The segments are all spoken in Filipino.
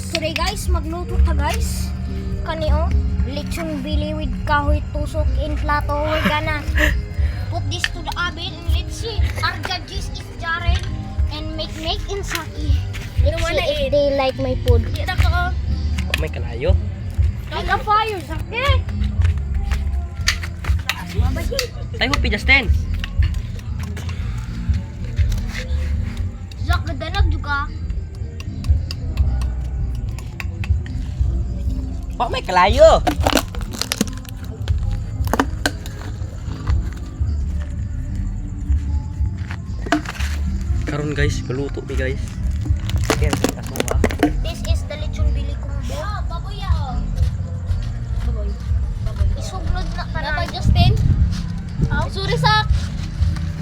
Today guys, magluto ta guys. Kani oh, lechon bili with kahoy tusok in plato. We're gonna put this to the oven and let's see. Our judges is Jaren and make in Saki. Let's see if they like my food. Kita ko. May kalayo. Like a fire, Saki. Tayo pi Justin. Zak gadanag juga. Pak may kalayo. Karon guys, kaluto mi guys. Yan sa kasuha. This is the lechon bili combo. Oh, baboy oh. Baboy. Isugnod na tanan. Justin. Sorry sak.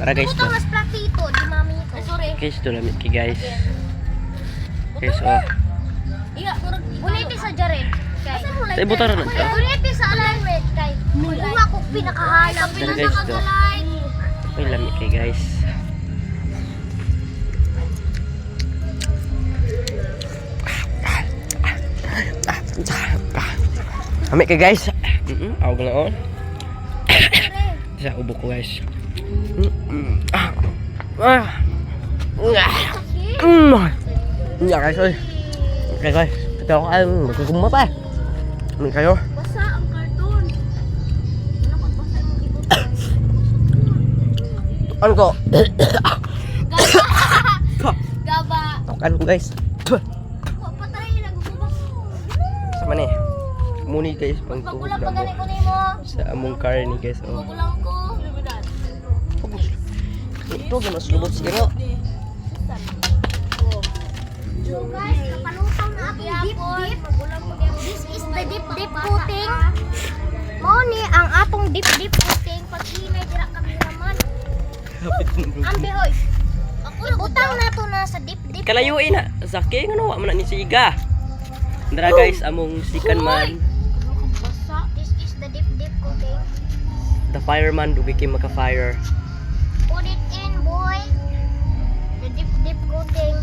Tara guys. Putang mas platito di mami ko. Sorry. Guys, ito lamit ki guys. Guys, oh. Iya, murag buniti sa Jaren. Tay butar na. Buniti sa alignment kay. Kuha ko pinakahanap Tara guys, ito. May lamit kay guys. Amik kay guys. Awag na on. Sa ubo ko guys. Guys ơi. Okay guys, ito ako ay magkukumot eh. Ano kayo? Basa ang karton. Ano pag basa yung ibot? Ano ko? Gaba. Ano ko guys? Patay na gubas. Sama ni. Muni guys pang tuhog Pagulang na pa mo. gani ko nimo. Sa among car ni guys. Oh. Pagulang ko. Ito ganas lubot siguro. So guys, napalutaw na akong dip-dip. This is the dip-dip coating. Mao ni ang atong dip-dip coating pag hinay dira kami naman. Ambe hoy. Utang na to na sa dip-dip. Kalayuin na. Zaki ngano wa man na ni siga. Dara guys among sikan man. This is the dip-dip coating. The fireman do became maka-fire. Put it in, boy. The dip-dip coating.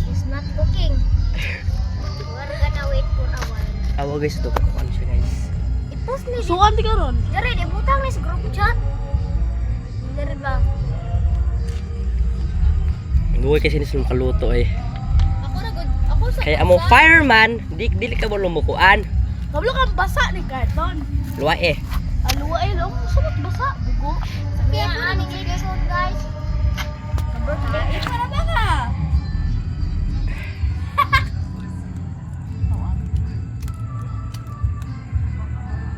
It's not cooking. We're gonna wait for a while. Awa guys to kakuan siya guys. I-post ni So, anti ka ron? Dari, ibutang ni sa group chat. Dari ba? Duwa kasi ni sulong kaluto eh. Ako na good. Ako sa... Kaya among fireman, dili ka mo lumukuan. Kablo kang basa ni karton. Luwa eh. Aluwa ay lang. Sumot basa. Bugo. Kaya ani guys, guys. Ay, para ba ka?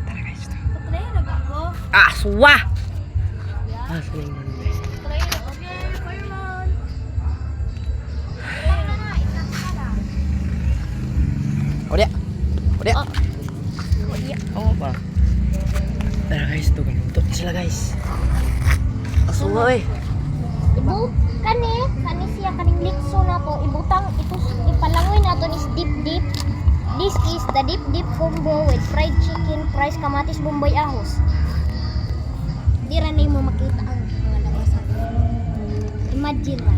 Tara guys. Patray na ako. Aswa! Asa na yun guys. Patray na ako. Okay, fireman. Odia. Odia. Oh ba. Tara guys, to kaluto na sila guys. Aswa eh. Ibu, kani siya kaning litso na to. Ibutang ito ipalangoy nato is dip-dip. This is the dip-dip combo with fried chicken, fries, kamatis, bombay, ahos. Di ra nimo makita ang mga labasan. Imagine ra.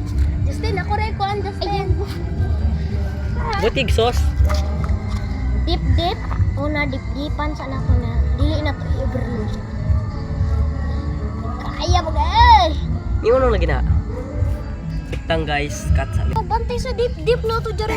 Justin, ako rin ko ang Justin. Butig sauce. Dip-dip. Una dip-dipan sa nato na. Dili na to i-overload. Kaya mo guys. Yung ano lagi na? Iktang guys, cut sa Bantay sa dip-dip na to dyan.